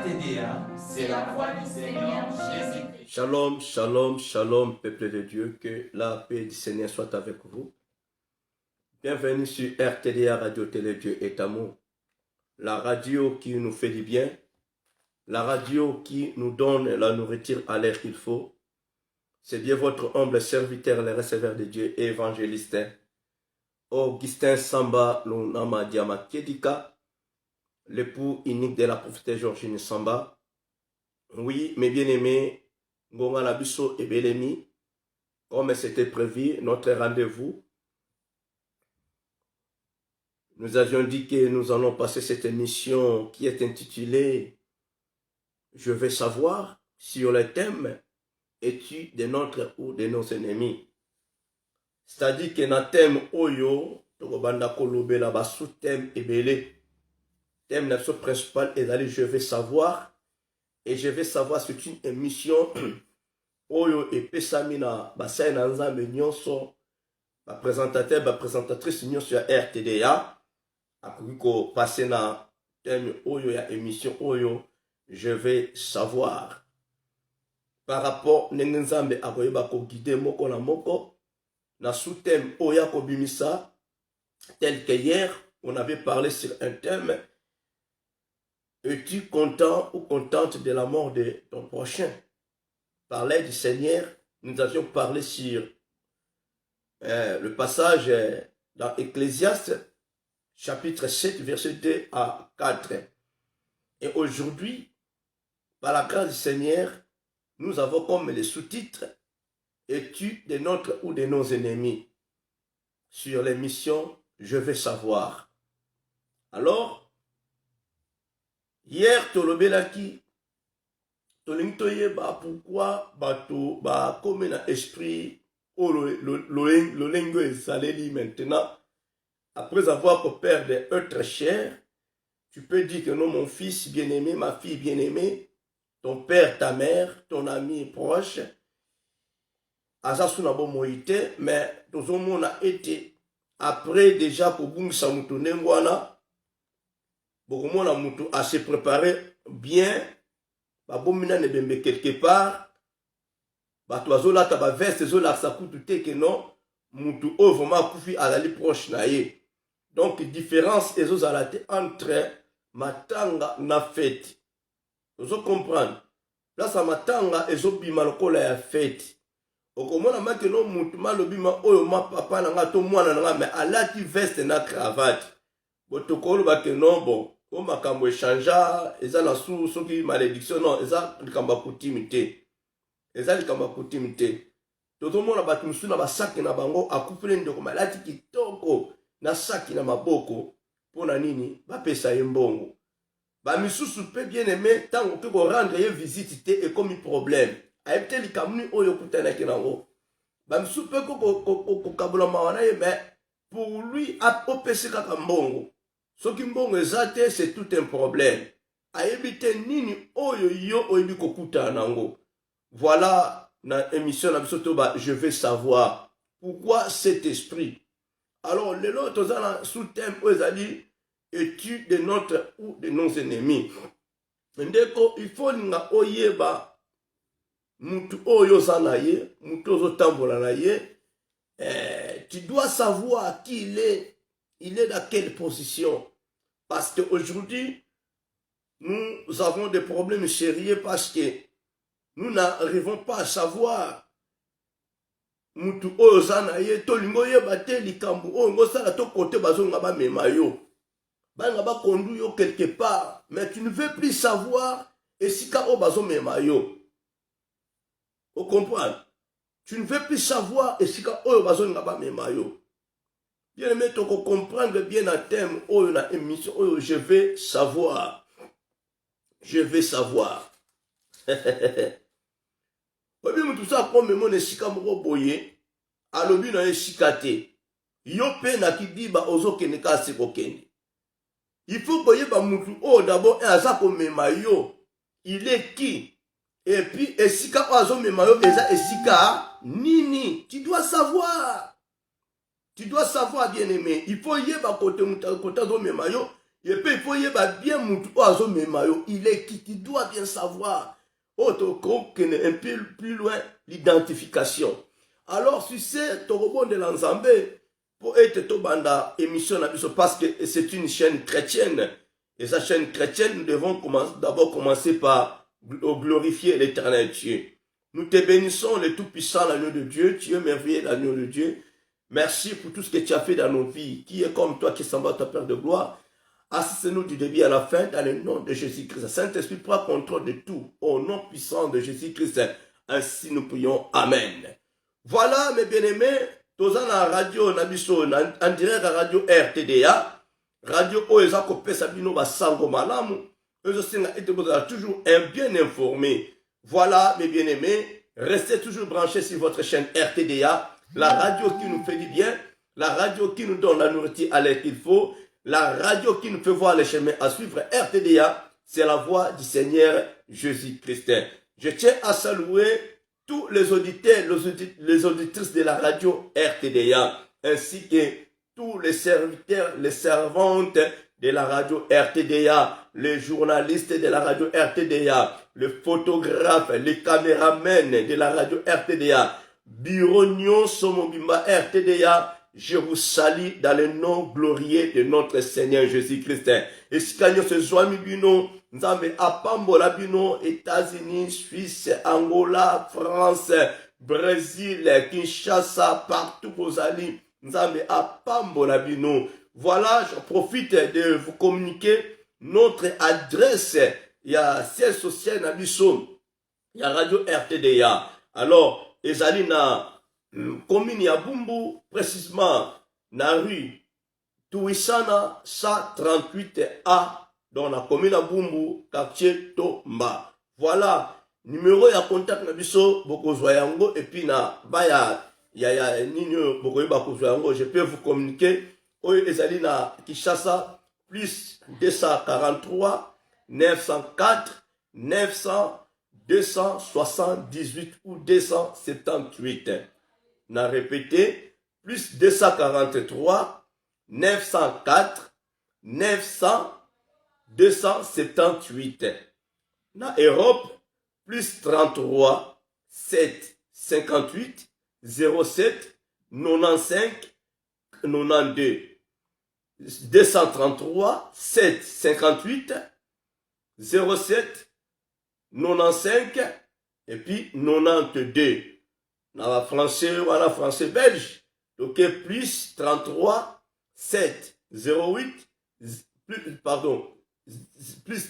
RTDA, c'est la voix du Seigneur Jésus-Christ. Shalom, shalom, shalom, peuple de Dieu, que la paix du Seigneur soit avec vous. Bienvenue sur RTDA, Radio Télé Dieu est amour. La radio qui nous fait du bien, la radio qui nous donne la nourriture à l'air qu'il faut. C'est bien votre humble serviteur, le receveur de Dieu et évangéliste, Augustin Samba Lunama Diama Kedika, l'époux unique de la prophétesse Georgine Samba. Oui, mes bien-aimés, Ngonga Labiso et Belemi, comme c'était prévu, notre rendez-vous. Nous avions dit que nous allons passer cette émission qui est intitulée « Je veux savoir » sur le thème « Es-tu de notre ou de nos ennemis ?» C'est-à-dire que dans le thème « Oyo », le sous-thème est belé. Le thème principal est d'aller « Je veux savoir » et je veux savoir c'est une émission Oyo et Pesamina Basaina Nzambe Nyonso, présentateur, présentatrice Nyonso sur RTDA. Après qu'on passe dans thème Oyo ya émission Oyo, je vais savoir. Par rapport à Nzambe akoyeba ko guider moko na moko, na sous-thème Oya ko bimisa, tel que hier, on avait parlé sur un thème. Es-tu content ou contente de la mort de ton prochain? Par l'aide du Seigneur, nous avions parlé sur le passage dans Ecclésiaste, chapitre 7, verset 2 à 4. Et aujourd'hui, par la grâce du Seigneur, nous avons comme les sous-titres « Es-tu de notre ou de nos ennemis ?» sur l'émission « Je veux savoir ». Alors, hier, tolobelaki, tolintoyeba pourquoi bato ba comme na esprit o lolengo ezaleli maintenant. Après avoir perdu être cher, tu peux dire que non, mon fils bien-aimé, ma fille bien-aimée, ton père, ta mère, ton ami proche, Azasuna Moïte, mais tout le monde a été après déjà pour Bungsa Moutounengwana, beaucoup de monde a se préparé bien, babomina ne bembe quelque part, batoazola taba veste zola sa kutu que non, mutu o vraiment kufi alali proche na ye. Donc différence ezozalate entre matanga na fête. Vous comprendre. Là ça matanga ezobima lokola ya fête. Okomona makeno mutu malobima oyo ma papa na nga to mwana na nga mais alati veste na cravate. Botokolo bakeno bon. O makambo échangea eza na sous soki malédiction non eza likamba coutumité. Eza likamba coutumité. Tozomona bato musu na basaki na bango akupele ndeko malati kitoko na saki na maboko pona nini bapesa ye mbongo. Ba misusu pe bien aimé tango ke ko rendre ye visite te et comme problème. Ayebte likamuni oyo kutana kinango. Ba misusu pe ko kabula mawana ye mais pour lui a opesi kaka mbongo. Ce qui mbongo ezate c'est tout un problème. Ayebite nini oyo yo oyebi kokuta nango. Voilà na émission na biso to ba je veux savoir pourquoi cet esprit. Alors les autres ont sous thème ezali es-tu de notre ou de nos ennemis. Ndeko il faut nga oyeba mutu oyo zanaye, mutu ozo tambola na ye. Tu dois savoir qui il est dans quelle position. Parce qu'aujourd'hui, nous avons des problèmes sérieux parce que nous n'arrivons pas à savoir mutu oyo zanaye, tolingo yeba te likambu oyo ngosala to kote bazonga ba mema yo. Banga ba kondu yo quelque part, mais tu ne veux plus savoir esika o bazo mema yo. Vous comprenez? Tu ne veux plus savoir esika oyo bazonga ba mema yo. Bien aimé, tu comprendre bien un thème, oh, une émission, oh, je vais savoir. Je vais savoir. Obi tout ça comme mon esika moko boye, alobi na esika te. Yo pe na kidiba ozo keneka seko kende. Il faut boye ba mutu oh d'abord un azako mema yo. Il est qui? Et puis esika ozo mema yo eza esika nini? Tu dois savoir. Tu dois savoir, bien aimé. Il faut y avoir côté mutazo memayo. Et puis il faut y avoir bien moutou oiseau memayo. Il est qui doit bien savoir. Autre un peu plus loin, l'identification. Alors, si c'est Torobon de l'Anzambe, pour être Tobanda émission parce que c'est une chaîne chrétienne. Et sa chaîne chrétienne, nous devons d'abord commencer par glorifier l'éternel Dieu. Nous te bénissons, le Tout-Puissant, l'agneau de Dieu. Tu es merveilleux, l'agneau de Dieu. Merci pour tout ce que tu as fait dans nos vies. Qui est comme toi qui s'en va ta Père de gloire. Assiste-nous du début à la fin dans le nom de Jésus-Christ. Saint-Esprit, prends contrôle de tout. Au nom puissant de Jésus-Christ. Ainsi nous prions. Amen. Voilà, mes bien-aimés. Tous en radio, en direct à radio RTDA. Radio Oeza Kope Sabino Basango Malamu. Toujours bien informé. Voilà, mes bien-aimés. Restez toujours branchés sur votre chaîne RTDA. La radio qui nous fait du bien. La radio qui nous donne la nourriture à l'air qu'il faut. La radio qui nous fait voir les chemins à suivre, RTDA, c'est la voix du Seigneur Jésus-Christ. Je tiens à saluer tous les auditeurs, les auditrices de la radio RTDA, ainsi que tous les serviteurs, les servantes de la radio RTDA, les journalistes de la radio RTDA, les photographes, les caméramens de la radio RTDA, Bironio Somobimba RTDA. Je vous salue dans le nom glorieux de notre Seigneur Jésus-Christ. Et si quand se joignent bino, Nzambe apambola bino, États-Unis, Suisse, Angola, France, Brésil, Kinshasa, partout vos alliés, Nzambe apambola bino. Voilà, je profite de vous communiquer notre adresse. Il y a siège social Nabiso, il y a radio RTDA. Alors, Ezalina, commune ya Bumbu, précisément na rue Touissana 138A dans la commune à Bumbu, quartier Tomba. Voilà, numéro ya contact na biso bokozwa yango et puis na baya ya nino bokoyi bakozwa yango, je peux vous communiquer oyo ezali na Kinshasa plus 243 904 900 278 ou 278. On a répété, plus 243, 904, 900, 278. Na Europe, plus 33, 7, 58, 07, 95, 92. 233, 7, 58, 07, 95, et puis 92. Dans la français, voilà, français belge. Donc, plus 33, 7, 08, pardon, plus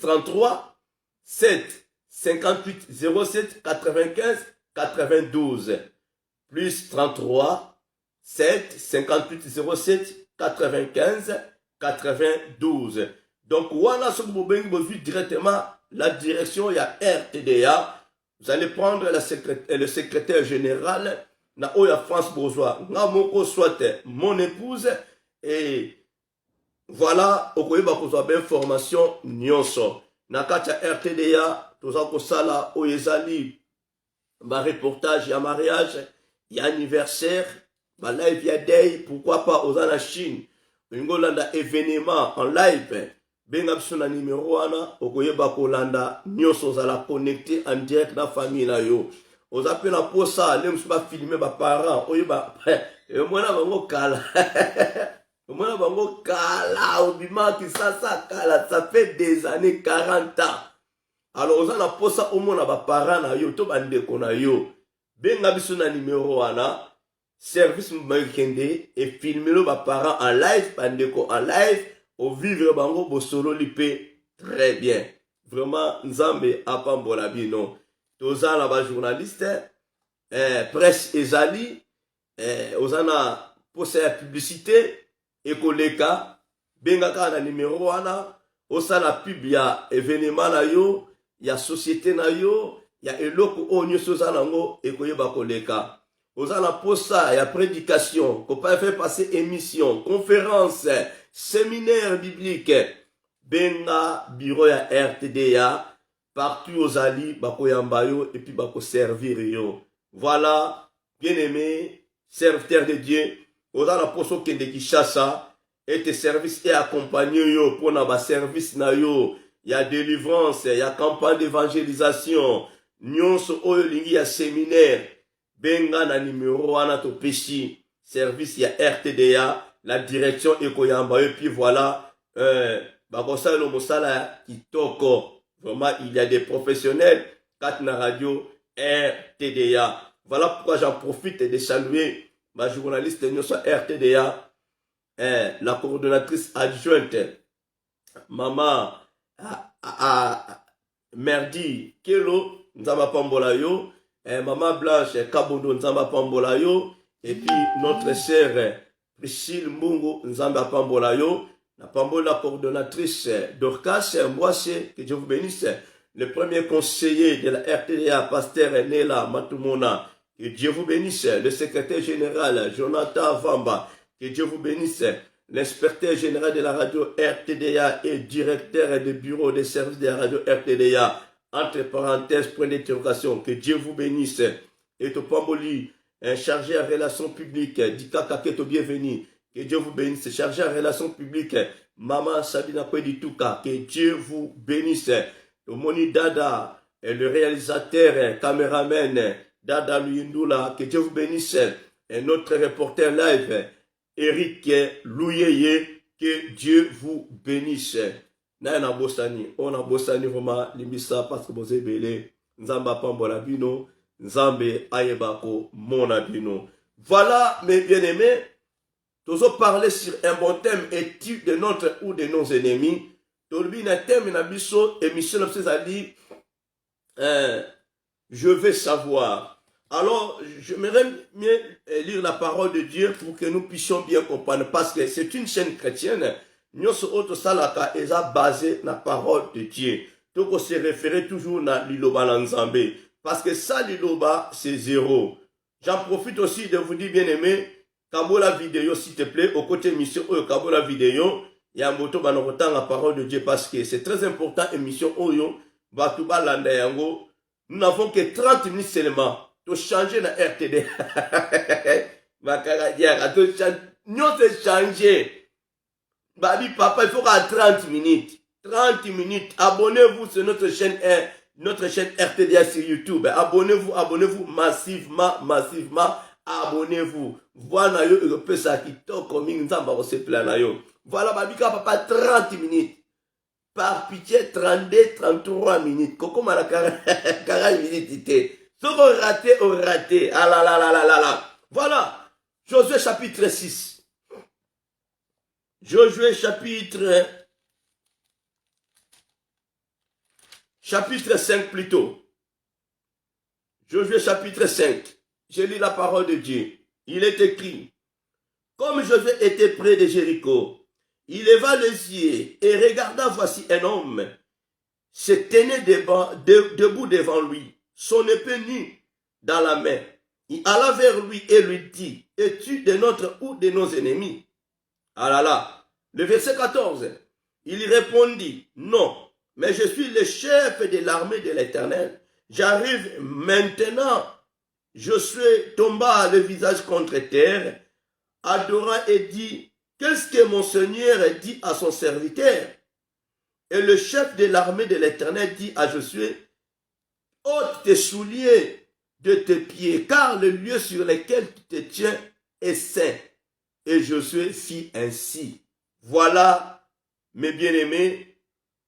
33, 7, 58, 07, 95, 92. Plus 33, 7, 58, 07, 95, 92. Donc, voilà ce que vous avez directement la direction, il y a RTDA. Vous allez prendre le secrétaire général na Oya France Bourgeois. Namoko soit mon épouse. Et voilà, okoyeba kozwa ben formation nyonso. Na katia RTDA, toza kosala oyezali ba reportage ya mariage, ya anniversaire, ba live ya day, pourquoi pas aux la Chine. Ngolanda événement en live. Benga biso na numéro wana okoyeba kolanda nyonso zala connecté en direct na famille na yo. Oza pe na posa le musu ba filmer ba parents oyeba mwana bango kala. Mwana bango kala obima ki sasa kala, ça fait des années 40 ans. Alors oza na posa omona ba parents na yo to bandeko na yo. Benga biso na numéro wana service mbakende et filmer lo ba parents en live, bandeko en live. Au vivre bango bosolo lipe très bien. Vraiment, Nzambe apambola bino. Tozana ba journaliste, presse ezali, ozana posa ya publicité, ekoleka, bengaka na numéro wana, osala pub ya événement na yo, ya société na yo, ya eloko onyo sozana ngo ekoyeba koleka. Ozana posa ya prédication, ko pa faire passer émission, conférence, séminaire biblique, benga bureau ya RTDA, partout aux alliés, bako yambayo, et puis bako servir yo. Voilà, bien aimé, serviteur de Dieu, ozana poso kende Kinshasa, et tes services et accompagner yo pour na ba service na yo ya délivrance ya campagne d'évangélisation nyonso oyo lingi ya séminaire benga na numéro wana to peshi service ya RTDA la direction ekoyamba et puis voilà bakosa lo mosala kitoko vraiment il y a des professionnels kat na radio RTDA. Voilà pourquoi j'en profite de saluer ma journaliste nyonso RTDA, la coordonnatrice adjointe, Maman Merdi Kelo, Nzamba Pambola yo, Maman Blanche Kabondo Nzamba Pambola yo, et puis notre sœur Priscille Mbungo Nzamba Pambola yo, la Pambola coordonnatrice Dorcas Mboise, que Dieu vous bénisse, le premier conseiller de la RTDA, pasteur Nela Matumona, que Dieu vous bénisse, le secrétaire général Jonathan Vamba, que Dieu vous bénisse, l'inspecteur général de la radio RTDA et directeur du bureau des services de la radio RTDA, entre parenthèses, point d'interrogation, que Dieu vous bénisse, et au Pamboli, chargé en relations publiques, Dika Kaketo, bienvenue, que Dieu vous bénisse, chargé en relations publiques, Maman Sabina Kwedituka, que Dieu vous bénisse, le Moni Dada, et le réalisateur, caméraman, Dada Luyindula, que Dieu vous bénisse, et notre reporter live, Eric Louyeye, que Dieu vous bénisse. Nana Bossani, on a Bossani vraiment, limisa parce que vous êtes belé, Nzamba Pambola Bino, Nzambe Ayebako Monabino. Voilà, mes bien-aimés, nous allons parler sur un bon thème, étude de notre ou de nos ennemis. Tolbi na thème na biso, émission dit, je vais savoir. Alors, j'aimerais mieux lire la parole de Dieu pour que nous puissions bien comprendre, parce que c'est une chaîne chrétienne. Nous sommes salaka basé na parole de Dieu. Donc, on se référait toujours na liloba lanzambe, parce que ça liloba c'est zéro. J'en profite aussi de vous dire, bien aimé, kabo la vidéo s'il te plaît, au côté mission oyo kabo la vidéo, il y a un moto banorotan la parole de Dieu, parce que c'est très important émission oyo batuba landa yango. Nous n'avons que 30 minutes seulement. To changer na RTD. Nous c'est changer. Babi papa, il faut qu'à 30 minutes. 30 minutes. Abonnez-vous sur notre chaîne RTD sur YouTube. Abonnez-vous massivement. Abonnez-vous. Voilà yo europe ça qui to comme nzamba ko se plana yo. Voilà babi papa 30 minutes. Par pitié 32 33 minutes. Koko mala 40 minutes. Ce qu'on raté. Ah là là là là là là. Voilà. Josué chapitre 6. Josué chapitre 5 plutôt. Josué chapitre 5. Je lis la parole de Dieu. Il est écrit. Comme Josué était près de Jéricho, il leva les yeux et regarda, voici un homme se tenait debout devant lui, son épée nue dans la main. Il alla vers lui et lui dit, es-tu de notre ou de nos ennemis? Ah là là. Le verset 14. Il répondit, non, mais je suis le chef de l'armée de l'Éternel. J'arrive maintenant. Josué tomba le visage contre terre, adorant et dit, qu'est-ce que mon Seigneur dit à son serviteur? Et le chef de l'armée de l'Éternel dit à Josué, ôte tes souliers de tes pieds, car le lieu sur lequel tu te tiens est saint. Et Josué fit ainsi. Voilà, mes bien-aimés,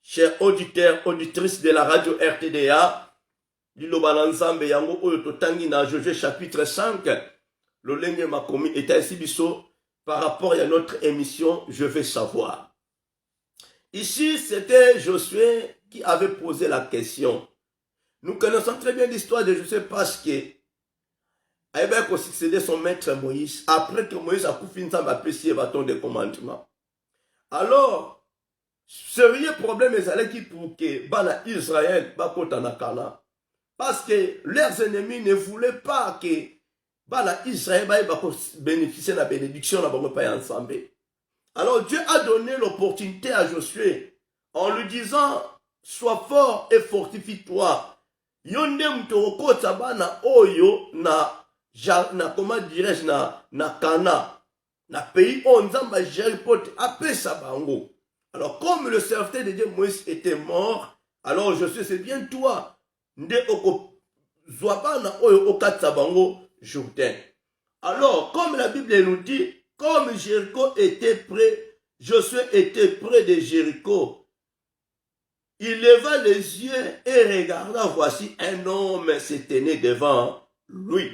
chers auditeurs, auditrices de la radio RTDA, Lilobalanzambe yango oyo totangi na Josué chapitre 5, Lolenge Makomi est ainsi biso par rapport à notre émission Je vais savoir. Ici, c'était Josué qui avait posé la question. Nous connaissons très bien l'histoire de Josué parce que Aïbek a succédé son maître Moïse après que Moïse a coupé un apprécié le bâton de commandement. Alors, sérieux problème est pour que Bana Israël bakota na Canaan. Parce que leurs ennemis ne voulaient pas que Bana Israël bénéficie de la bénédiction ensemble. Alors Dieu a donné l'opportunité à Josué en lui disant, sois fort et fortifie-toi. Yonde mtokota bana oyo na comment dirais-je na Kana na pays on nzamba Jéripote apesa bango. Alors comme le serviteur de Dieu Moïse était mort, alors Josué, c'est bien toi nde oko zwabana oyo okatsa bango Jourdain. Alors comme la Bible nous dit, comme Jéricho était près, Josué était près de Jéricho, il leva les yeux et regarda, voici un homme se tenait devant lui.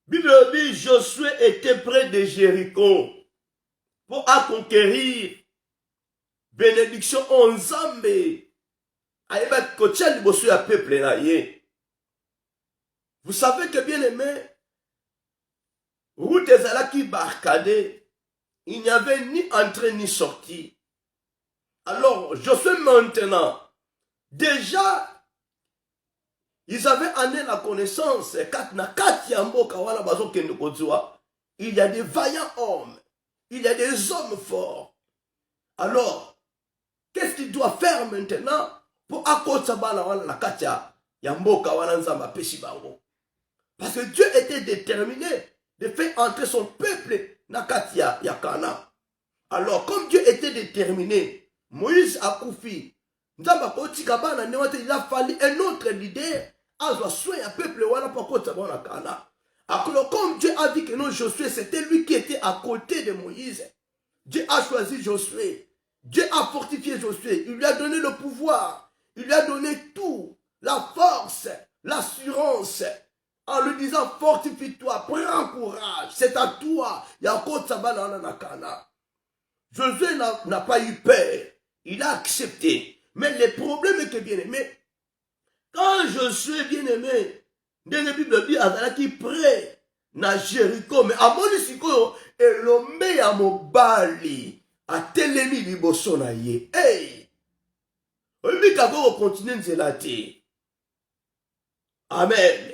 Bible dit, Josué était près de Jéricho pour conquérir bénédiction en Nzambe. Aïba kotia liboso ya peuple na ye. Vous savez que bien aimé, route ezalaki barricadée, il n'y avait ni entrée ni sortie. Alors, Josué maintenant, déjà, ils avaient amené la connaissance, il y a des vaillants hommes, il y a des hommes forts. Alors, qu'est-ce qu'il doit faire maintenant pour accoter la katia yamboka wana nzamba peshi bango? Parce que Dieu était déterminé de faire entrer son peuple na katia ya Kana. Alors, comme Dieu était déterminé, Moïse a koufi. Il a fallu un autre leader à soigner un peuple wana pour côté la Kana. Alors, comme Dieu a dit que non, Josué, c'était lui qui était à côté de Moïse. Dieu a choisi Josué. Dieu a fortifié Josué. Il lui a donné le pouvoir. Il lui a donné tout. La force, l'assurance. En lui disant, fortifie-toi, prends courage. C'est à toi. Josué n'a pas eu peur. Il a accepté. Mais le problème est que, bien aimé, quand Josué, bien aimé, dans la Bible dit, il est prêt na Jéricho, mais à mon isiko, elombe ya mobali, a telemi liboso na ye. Hey! Oyebi kako continue nzela te. Amen.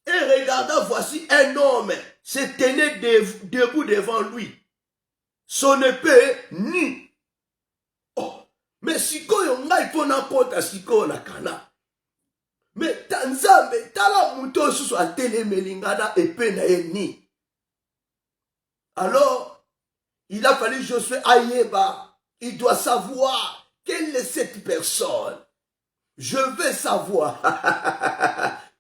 Et regarda, voici un homme se tenait debout devant lui. Son épée nue. Oh, mais sikoyo ngai pona kota sikoyo na Kana. Mais Tanzambe, tala muto susu atelemeli ngana épée na ye ni. Alors, il a fallu Josué Ayeba. Il doit savoir quelle est cette personne. Je veux savoir.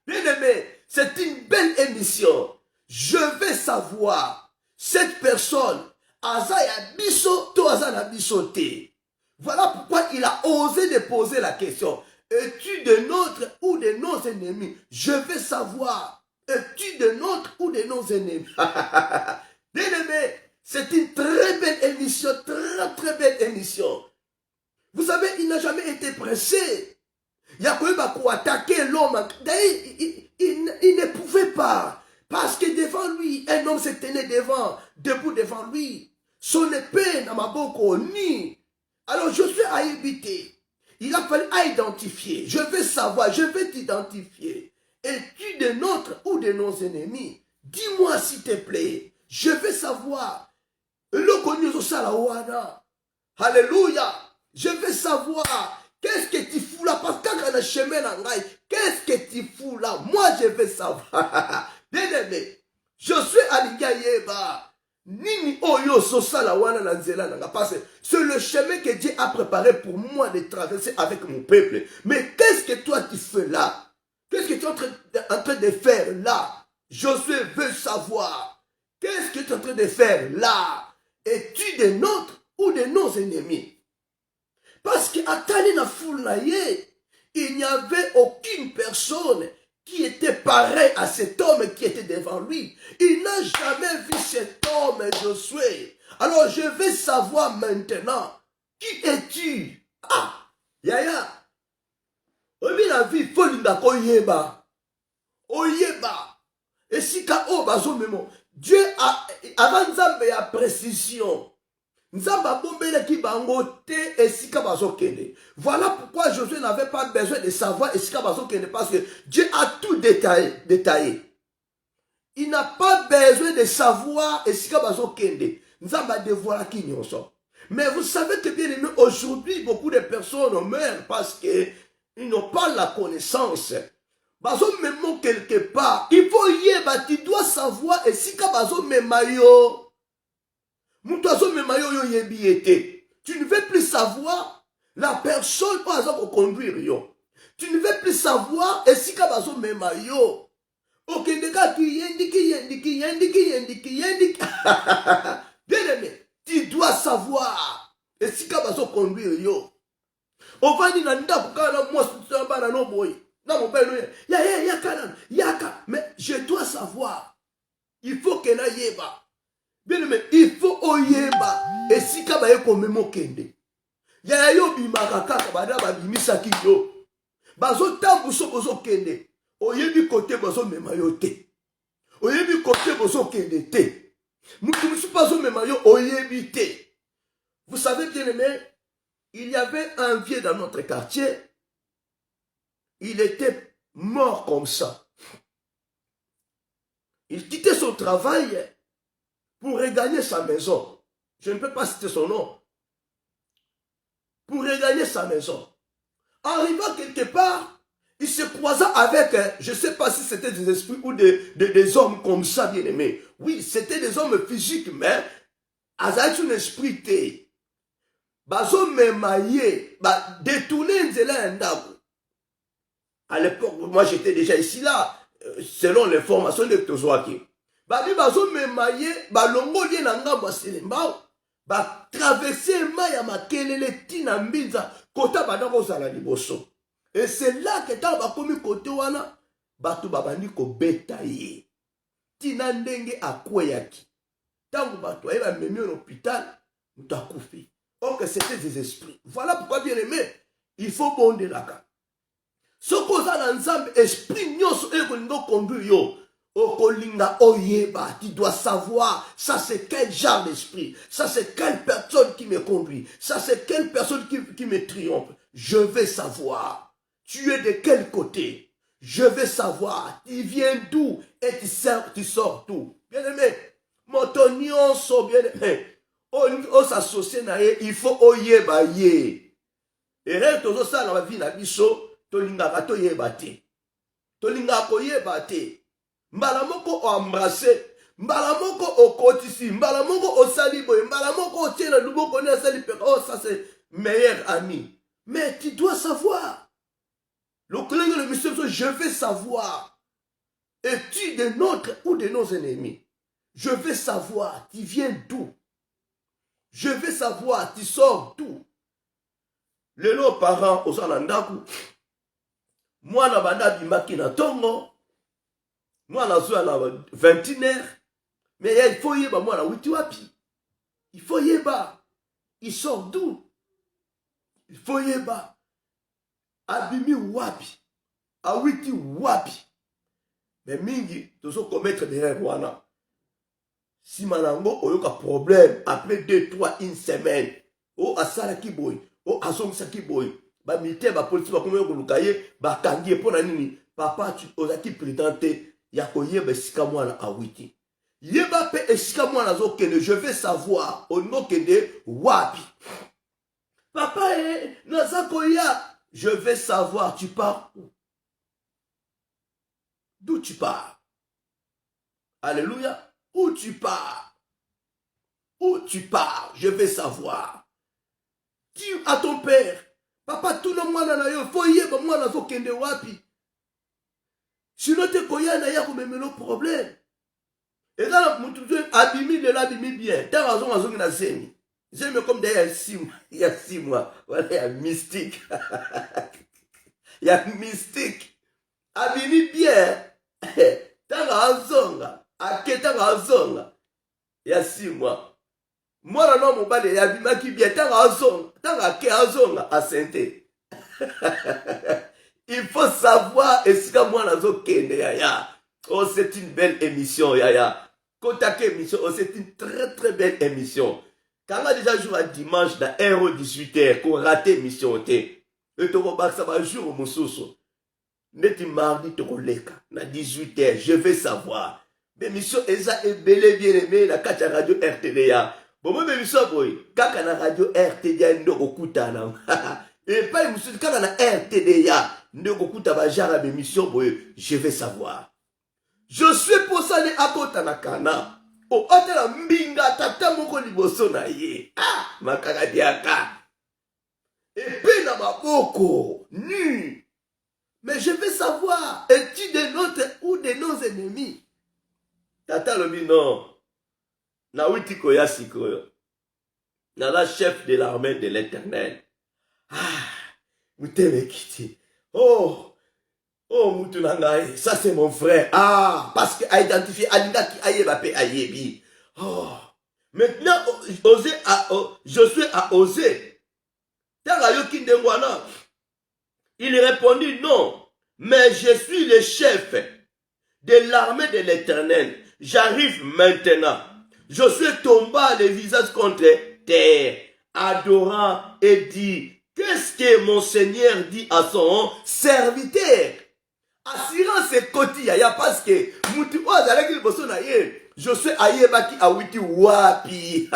Bien aimé, c'est une belle émission. Je veux savoir cette personne. Azaya biso to azana bisote. Voilà pourquoi il a osé de poser la question. Es-tu de notre ou de nos ennemis? Je veux savoir. Es-tu de notre ou de nos ennemis? Bien aimé, c'est une très belle émission, très belle émission. Vous savez, il n'a jamais été pressé. Il y a pour attaquer l'homme. Il ne pouvait pas. Parce que devant lui, un homme se tenait debout devant lui. Son épée n'a pas beaucoup ni. Alors Josué a évité. Il a fallu identifier. Je veux savoir, je veux t'identifier. Es-tu de notre ou de nos ennemis? Dis-moi s'il te plaît. Je veux savoir. Alléluia. Je veux savoir. Qu'est-ce que tu fous là? Parce que dans le chemin, qu'est-ce que tu fous là? Moi, je veux savoir. Bien aimé. Josué Aligayeba. Nini oyo sosala wana na nzela nanga, parce que c'est le chemin que Dieu a préparé pour moi de traverser avec mon peuple. Mais qu'est-ce que toi tu fais là? Qu'est-ce que tu es en train de faire là? Josué veut savoir. Qu'est-ce que tu es en train de faire là? Es-tu de nôtres ou de nos ennemis? Parce qu'à Talina Foulaye, il n'y avait aucune personne qui était pareil à cet homme qui était devant lui. Il n'a jamais vu cet homme, Josué. Alors je vais savoir maintenant, qui es-tu? Ah, Yaya. Obi la vie, folinga koyeba. Oyeba. Et si ka obazo memo, Dieu a avant Nzambe ya précision. Nzamba bombele ki bango te esika bazo kende. Voilà pourquoi Josué n'avait pas besoin de savoir esika bazo kende, parce que Dieu a tout détaillé. Il n'a pas besoin de savoir esika bazo kende. Nzamba dévoila ki nyonso. Mais vous savez que bien aimé, aujourd'hui beaucoup de personnes meurent parce que ils n'ont pas la connaissance. bazo memo quelque part. Il faut yeba, tu dois savoir, et si ka bazo memayo, mutazo memayo yo yebi ete. Tu ne veux plus savoir la personne qui va conduire yo. Tu ne veux plus savoir, et si ka bazo memayo. Ok, nega qui yendiki. Bien aimé, tu dois savoir, et si ka bazo conduire yo. Ovani na ndako kana moi bana no boy. Na mon père yaka, mais je dois savoir. Il faut que na yeba. Bien aimé, il faut oyeba et si ka ba yeko memo kende. Ya yo bimaka kaka bana ba bimisa ki yo. Bazo tambu so bozo kende. Oyebi côté bozo mema yo te. Oyebi côté bozo kende te. Mutu musu bazo mema yo oyebi te. Vous savez bien aimé, il y avait un vieux dans notre quartier, il était mort comme ça. Il quittait son travail pour regagner sa maison. Je ne peux pas citer son nom. Pour regagner sa maison. Arrivant quelque part, il se croisa avec, je ne sais pas si c'était des esprits ou des hommes comme ça, bien aimés. Oui, c'était des hommes physiques, mais avec un esprit té. Bazo memaye, détourner nzela ndako. À l'époque, moi j'étais déjà ici là, selon l'information de Tozouaki. Babi bazo memaye, balongo lié na ngambo selembao, traverser maya makelele tina mbinza, kota badako zala liboso. Et c'est là que tant bakomi kote wana, batu babandi ko beta ye. Tina ndenge akweyaki. Tango batu aye ba memi en hôpital, mutakufi. Or que c'était des esprits. Voilà pourquoi, bien aimé, il faut bonder la carte. Ce qu'on a dans l'ensemble, esprit, conduit yo. Okolinga oyeba, tu dois savoir, ça c'est quel genre d'esprit, ça c'est quelle personne qui me conduit, ça c'est quelle personne qui me triomphe. Je veux savoir, tu es de quel côté. Je veux savoir, tu viens d'où et tu sors d'où. Bien aimé, mon tonion so bien aimé. On s'associe na ye, il faut oyeba ye. Et rien que ça dans la vie na biso, tolinga to yeba te. Tolinga ko yeba te. Mbala moko o embrasser, mbala moko o kotisi, mbala moko o sali boy, mbala moko o tiena luboko ne sali pe. Oh ça c'est meilleur ami. Mais tu dois savoir. Le collègue de monsieur, je veux savoir. Es-tu de notre ou de nos ennemis? Je veux savoir, tu viens d'où? Je veux savoir, tu sors d'où? Les parents, aux anandaku, moi, na banda bimaki na tongo, moi, na zoa na 21h, mais il faut yeba, moi, na witi wapi. Il faut yeba. Il sort d'où? Il faut yeba. Abimi wapi. Awiti wapi. Mais mingi, tozo commettre des erreurs wana. Si manango oyoka problème après 2, 3, une semaine, o asala kiboy, o azongisa kiboy, ba militaire ba police ba komo yokoluka ye, ba kangi pona nini, papa tu ozaki présenté ya koyeba esika mwana awiti. Yeba pe esika mwana zokende, je veux savoir olingo kende wapi. Papa naza koya, je veux savoir tu pars où? D'où tu pars? Alléluia. Où tu pars? Où tu pars? Je veux savoir. Dis à ton père, papa, tout le monde na yo, faut yeba mwana zo kende wapi. Sinon te koya na ya ko memelo problème. Et là, mon tout abimi de l'abimi bien. T'as raison na zemi. J'aime comme d'ailleurs il y a 6 mois. Voilà, il y a mystique. Il y a mystique. Abimi bien. T'as raison. Aketa razonga ya 6 mois. Moi non mon bale ya bimaki bien tanga ke azonga asente. Il faut savoir est-ce que moi nazo kende ya. Oh c'est une belle émission ya. Kotake émission, oh c'est une très très belle émission. Quand on a déjà joué à dimanche dans 1h18 qu'on raté émission te. Et to ko baksa ba jour mususu. Neti mardi to ko leka na 18h, je veux savoir. L'émission Eza est bel et bien aimée la kacha radio RTDA. Bon, moi, l'émission, boy, kaka na radio RTDA, ndo okutana. Et pas une musique, kaka na RTDA. je vais savoir. Je suis pour ça les akotanakana. Oh, atala mbinga tata moko liboso na ye. Ah, makakadiaka. Épée na maboko, nu. Mais je vais savoir, es-tu de notre ou de nos ennemis? Tata lobi non. Na witi koya sikoyo. Na la chef de l'armée de l'Éternel. Ah, muteme kiti. Oh, oh mutunangaye, ça c'est mon frère. Ah, parce qu'il a identifié Alinga qui ayeba pe ayebi. Oh, maintenant je suis à oser. Il répondit non, mais je suis le chef de l'armée de l'Éternel. J'arrive maintenant. Je suis tombé le visage contre terre, adorant et dit, qu'est-ce que mon Seigneur dit à son serviteur? Assurance et quotidien, parce que je suis ayebaki awiti wapi.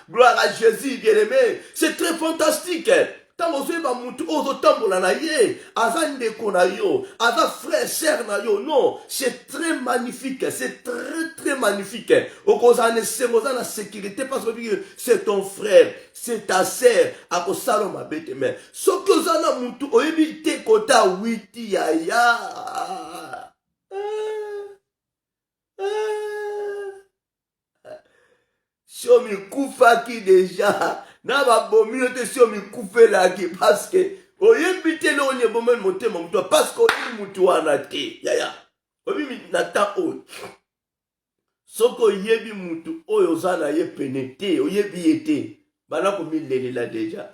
Gloire à Jésus, bien-aimé. C'est très fantastique. Tant que vous avez ozo tambola na ye, aza ndeko na yo, aza frère, sœur na yo, non, c'est très magnifique, c'est très magnifique. Okozane semoza na sécurité parce que c'est ton frère, c'est ta sœur, akosalo mabete mais. Soki ozana mutu oyebi te kota witi ya ya. Siomi kufaki déjà. Na ba bomi yote siomi kufelaki parce que oyebite le onye bomen motema mutu parce que oyi mutu wana te. Ya. Obi nata o. Soko yebi mutu oyo zana ye penete, oyebi yete. Bana ko milele la déjà.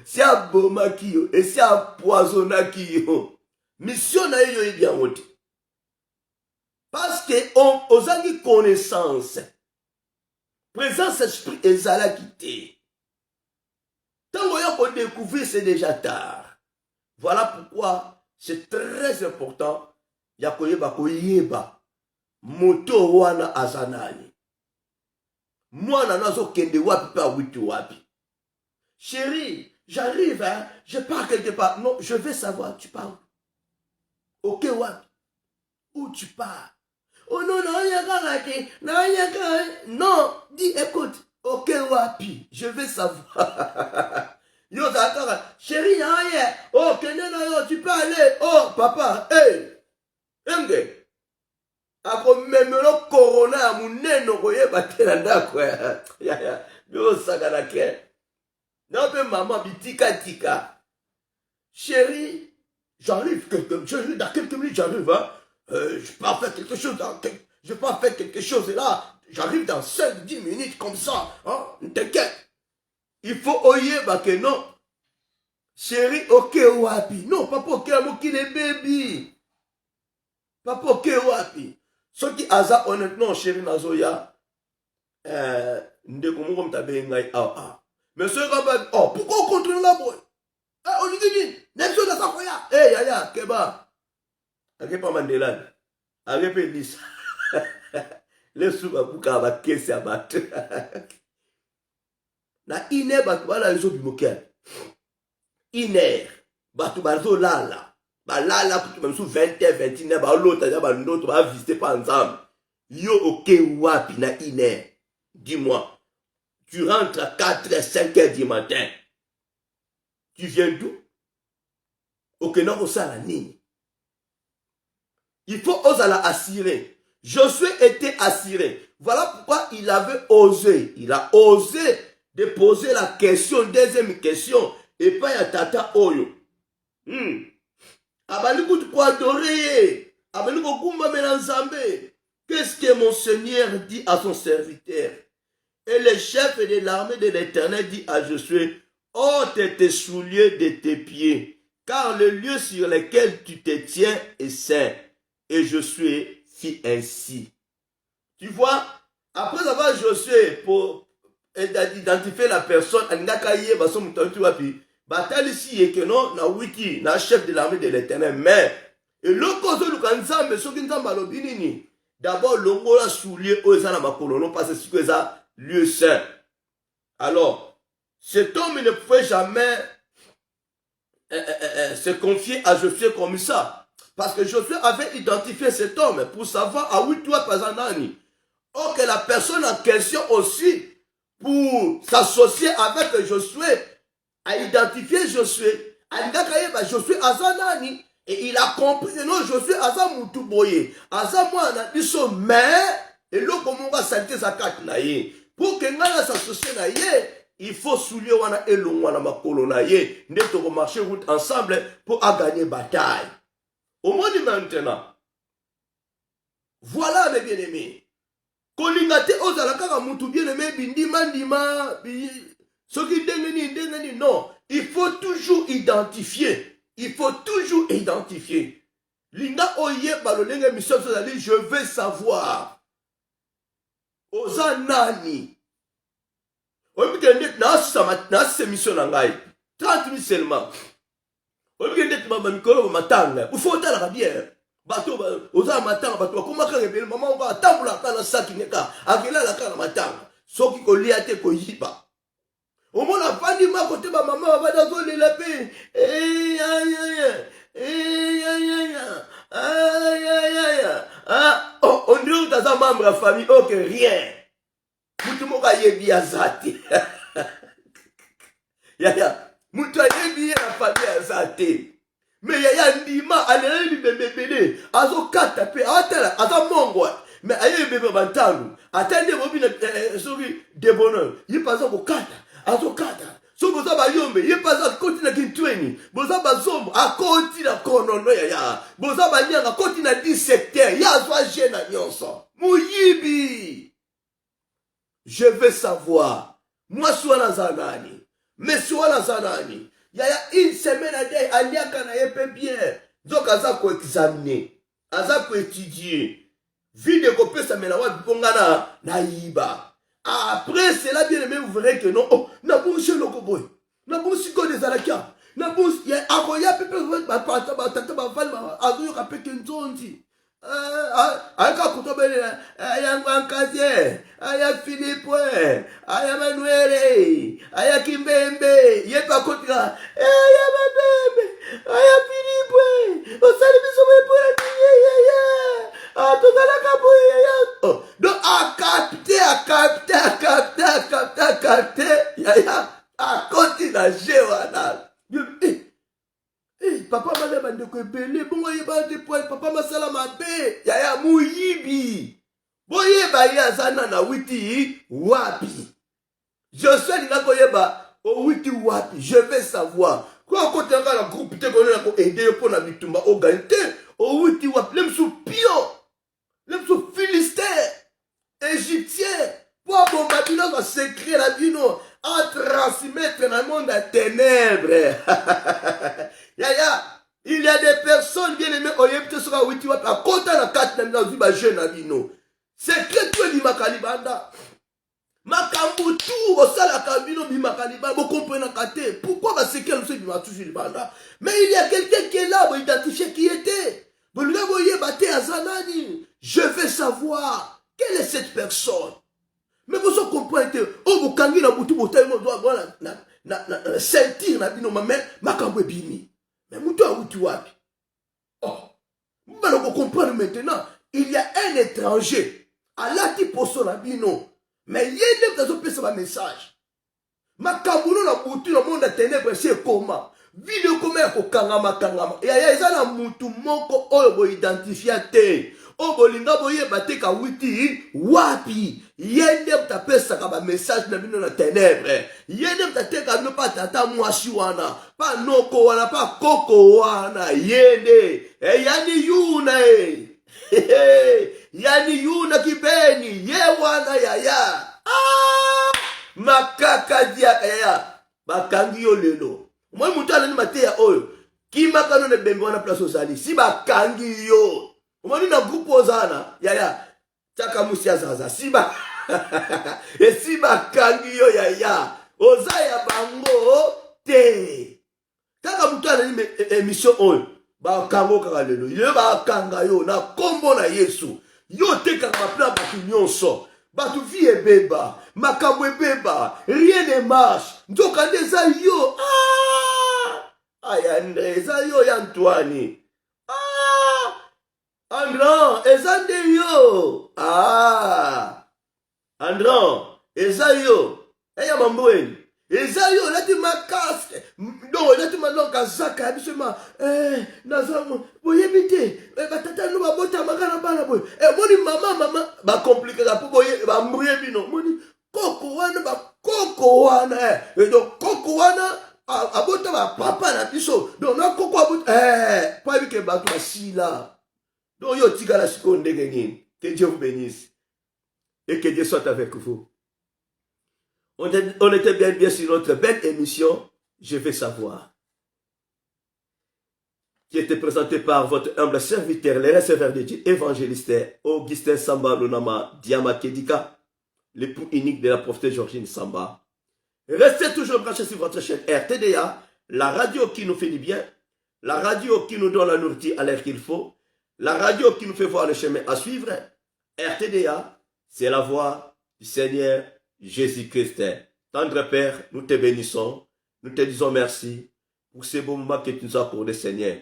Si a boma kiyo et si a poisonna kiyo. Mission na yo yebi amote. Parce que on a une connaissance. Présence esprit ezala quitté. Tant qu'on découvrir, c'est déjà tard. Voilà pourquoi c'est très important. Yakoyeba koyeba. Moto wana azanani. Moi nazo kende wapi pa witi wapi. Chérie, j'arrive, hein. Je pars quelque part. Non, je veux savoir, tu pars. Ok, wapi. Où tu pars? Oh non, non, dis, écoute, ok, wapi, je vais savoir. Yo, d'accord, chérie, oh, tu peux aller, oh, papa, hey, enge, ako memelo corona ya muneno koye batela ndako ya, yo sakana ke, non, mais maman, bitika, chérie, j'arrive, dans quelques minutes, j'arrive, hein. Je peux faire quelque chose, je peux faire quelque chose et là, j'arrive dans 5-10 minutes comme ça, hein, t'inquiète. Il faut oyer, bah que non. Chérie, ok, wapi. Non, papa, ok, amoki les baby. Papa, ok, wapi. Ce qui aza, honnêtement, chérie Nazoya, ndeko moko mtabe ngai, mais ce gars, oh, pourquoi on continue là, boy? On lui dit, n'est-ce pas ça, foya? Yaya, keba. Akepa Mandela, akepa Elisa, les sous-babuka va kesi abat. Na ine batu bala iso bimokel. Ine batu bazo lala, balala kutu même sous 20 21 ba l'autre ya ba l'autre ba visiter pas ensemble. Yo ok wapi na ine. Dis-moi, tu rentres à 4 5 heures du matin. Tu viens d'où? Ok non ko sala nini? Il faut oser la assurer. Josué était assuré. Voilà pourquoi il avait osé. Il a osé de poser la question, deuxième question. Et pas ya tata oyo. Abaliku quoi adorer. Abaliku kumba melanzambe. Qu'est-ce que mon Seigneur dit à son serviteur? Et le chef de l'armée de l'Éternel dit à Josué, ôte tes souliers de tes pieds, car le lieu sur lequel tu te tiens est saint. Et Josué fit ainsi. Tu vois, après avoir Josué pour identifier la personne, bataille ici et que non, na wiki, na chef de l'armée de l'Éternel, mais et l'okozo lukanzambe soki nzamba lobinini. D'abord longola soulier oza na makolono parce que ça lieu saint. Alors, cet homme ne pouvait jamais se confier à Josué comme ça. Parce que Josué avait identifié cet homme pour savoir à où toi pas nani. Or que la personne en question aussi, pour s'associer avec Josué, a identifié Josué. A dit Josué azanani. Et il a compris que non, Josué azan mutuboye. Azan mwana biso mais et l'eau comme on va sentir sa carte na ye. Pour que ngana s'associe na ye, il faut soulier wana elongwa na makolo na ye. Nde to marcher route ensemble pour gagner bataille. Au moins maintenant, voilà mes bien-aimés. Kolingate ozalaka mutu bien-aimé bindima ndima soki dengeni non, il faut toujours identifier. Il faut toujours identifier. Linga oye balolenge mission sozali, je veux savoir. Oza nani. Oye bikende na se mission na ngai. 30 000 seulement. Oye bikende mama mikolo matanga. Ufota la bien. Bato oza matanga bato koma ka rebele mama on va tambula kana saki neka. Akela la kana matanga. Soki ko liate ko yiba. Au moins la fin du mois, côté ma maman va dans la paix. On dit dans un membre de la famille, ok, rien. Moutou moka yebi azate. Moutou yebi la famille azate. Mais yaya ndima, alele li bébé, azo kata pe, atala, azo mongwa. Mais aye bébé bantangu, attendez, bobine, sorry, de bonheur. Il passe au kata. Azokata so boza bayombe ye paza koti na kintweni boza bazombo akoti na konono ya boza banyanga koti na 10 secteur ya zwa jena nyonso muyibi. Je veux savoir moi swana zanani mais swana zanani ya une semaine a day aliaka na yepe bien donc aza ko examiner aza ko étudier vide ko pesa mena wa bongana na yiba. Après cela, bien aimé, vous verrez que non. Oh, n'a pas monsieur le coboy. N'a pas monsieur des alakas. N'a pas monsieur. Akoya pepe va pata batata va valma. Azoyo kapeke nzonzi. Aka kutobele. Aya Nkazie. Aya Philippe. Aya Manuel. Aya Kimbembe. Yepa kotika. Aya Mabembe. Aya Philippe. Osali biso mepo ya. Ah, tout ça la caboye. Donc, à capter. À continuer à gérer. Papa m'a dit, bande ko belé, bon y ba de poil, papa m'a salama be, yaya muyibi. Boye ba ya zana na witi wapi. Je sais nga ko yeba o witi wapi, je vais savoir. Quoi côté nga la groupe te ko na ko aider pour na bitumba organiser. O witi wapi, lem sou pio. Lem sou philistin, égyptien. Pour bombarder notre secret la bino à transmettre dans le monde à ténèbres. Il y a des personnes bien aimées au yepte sera witi wapi à côté la carte na ziba jeune na bino. Secret tu di makalibanda. Makambu tout au sala kabino bi makalibanda, vous comprenez kate. Pourquoi va secret le bi matuji libanda? Mais il y a quelqu'un qui est là pour identifier qui était. Vous le voyez battre à Zanani. Je veux savoir quelle est cette personne. Mais vous comprenez que vous kangi na butu botai mo doit na sentir na bino mame makambo bini. Mais mutu a uti wapi? Oh. Vous comprenez maintenant, il y a un étranger à la poso na bino. Mais il y a des personnes qui message. Makambo na butu na monde ténèbres c'est comment? Video comment ko kangama. Ya ezana mutu moko oyo bo identifier te. O bolinga boye bateka witi wapi yende mtapesa kaba message na bino na ténèbres yende mtateka no pa tata mwasi wana pa noko wana pa koko wana yende yani yuna yani yuna kibeni ye wana ya makaka dia ya bakangi yo lelo moi mutana ni mateya oyo kimaka no ne bembe wana place osali si bakangi yo. Umani na groupe ozana yaya taka musia zaza siba e siba kangi yo yaya ozaya bango te taka mutana ni émission oyo ba kango kaka lelo ye ba kanga yo na kombo na Yesu yo te kaka plan batu nyonso batu vie beba makambo beba rien ne marche nzoka nde eza yo. Aya André eza yo ya Antoine. Andran eza nde yo. Andran eza yo. Eya mambweni. Eza yo lati makasque. Donc lati malonga zaka biso ma nazamu boyebi te batata no babota makana bana boy. Moni mama ba compliquer la po boye ba mbrie bino. Moni koko wana ba koko wana donc koko wana abota ba papa na biso. Donc na koko abota pas vu que bato basila. Donc yo tigala sikonde ngeni. Que Dieu vous bénisse et que Dieu soit avec vous. On était bien sur notre belle émission, Je vais savoir, qui était présentée par votre humble serviteur, le receveur de Dieu, évangéliste Augustin Samba Lunama Diama Kedika, l'époux unique de la prophétesse Georgine Samba. Restez toujours branchés sur votre chaîne RTDA, la radio qui nous fait du bien, la radio qui nous donne la nourriture à l'heure qu'il faut, la radio qui nous fait voir le chemin à suivre. RTDA, c'est la voix du Seigneur Jésus-Christ. Tendre Père, nous te bénissons, nous te disons merci pour ces beaux moments que tu nous as accordés, Seigneur.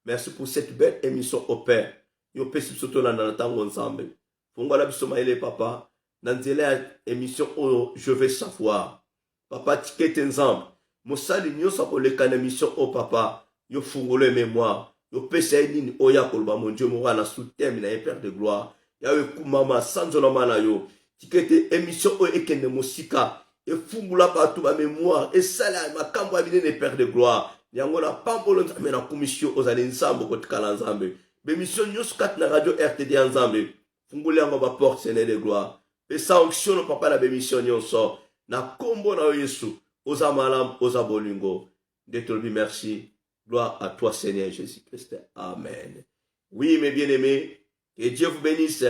Merci pour cette belle émission au Père. Nous peut surtout dans le temps ensemble. Fongola bisomaele papa, dans cette émission Je vais savoir. Papa ticket ensemble. Mosali nyo sa pour les émission au papa. Yo fungole mémoire. Yo pesa nini oya kolba mon Dieu mo na soutien na Père de gloire. Ya we kumama sanzo na yo. Ticket émission o ekende musika. Et fungula partout ma mémoire et sala makambo abine ne Père de gloire. Yango na pambolo nzambe na commission aux allez ensemble ko tikala nzambe. Bémission news 4 na radio RTD ensemble. Fungula yango ba porte Seigneur de gloire. Et sanction papa la bémission nyonso na kombo na Yesu. Oza malam, oza bolingo. Détolbi merci. Gloire à toi Seigneur Jésus-Christ. Amen. Oui mes bien-aimés, que Dieu vous bénisse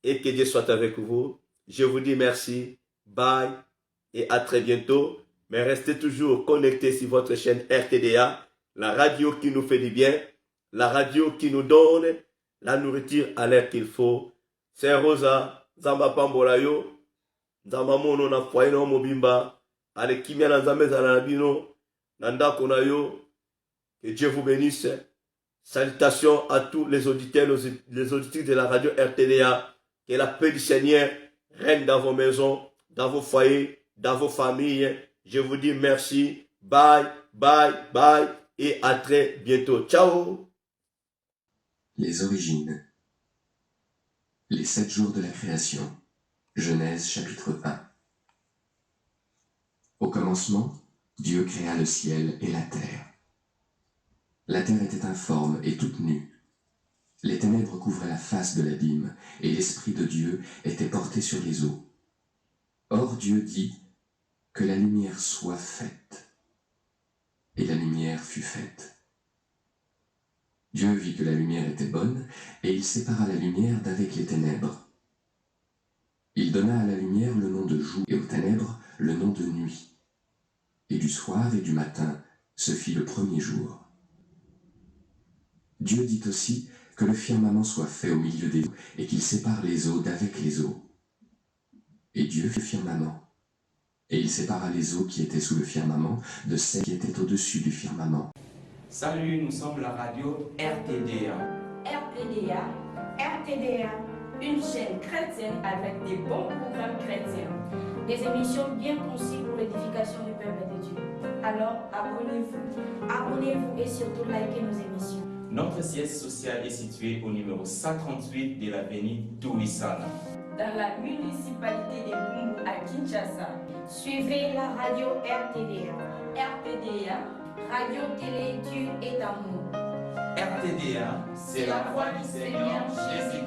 et que Dieu soit avec vous. Je vous dis merci. Bye. Et à très bientôt. Mais restez toujours connectés sur votre chaîne RTDA, la radio qui nous fait du bien, la radio qui nous donne la nourriture à l'heure qu'il faut. C'est Rosa, Zamba Pambolayo, Zamba Mono na foyer no mobimba, ale kimia na Zambé Zanabino, Nanda Konayo. Que Dieu vous bénisse. Salutations à tous les auditeurs, les auditeurs de la radio RTDA. Que la paix du Seigneur règne dans vos maisons, dans vos foyers, dans vos familles. Je vous dis merci. Bye, bye, bye. Et à très bientôt. Ciao. Les origines. Les 7 jours de la création. Genèse chapitre 1. Au commencement, Dieu créa le ciel et la terre. La terre était informe et toute nue. Les ténèbres couvraient la face de l'abîme, et l'Esprit de Dieu était porté sur les eaux. Or Dieu dit que la lumière soit faite. Et la lumière fut faite. Dieu vit que la lumière était bonne, et il sépara la lumière d'avec les ténèbres. Il donna à la lumière le nom de jour, et aux ténèbres le nom de nuit. Et du soir et du matin se fit le premier jour. Dieu dit aussi que le firmament soit fait au milieu des eaux, et qu'il sépare les eaux d'avec les eaux. Et Dieu fit le firmament. Et il sépara les eaux qui étaient sous le firmament de celles qui étaient au-dessus du firmament. Salut, nous sommes la radio RTDA. RTDA, RTDA, une chaîne chrétienne avec des bons programmes chrétiens. Des émissions bien conçues pour l'édification du peuple de Dieu. Alors, abonnez-vous. Abonnez-vous et surtout likez nos émissions. Notre siège social est situé au numéro 138 de l'avenue Touissana, dans la municipalité de Bumbu à Kinshasa. Suivez la radio RTDA. RTDA, Radio Télé Dieu et Amour. RTDA, c'est la voix du Seigneur Jésus.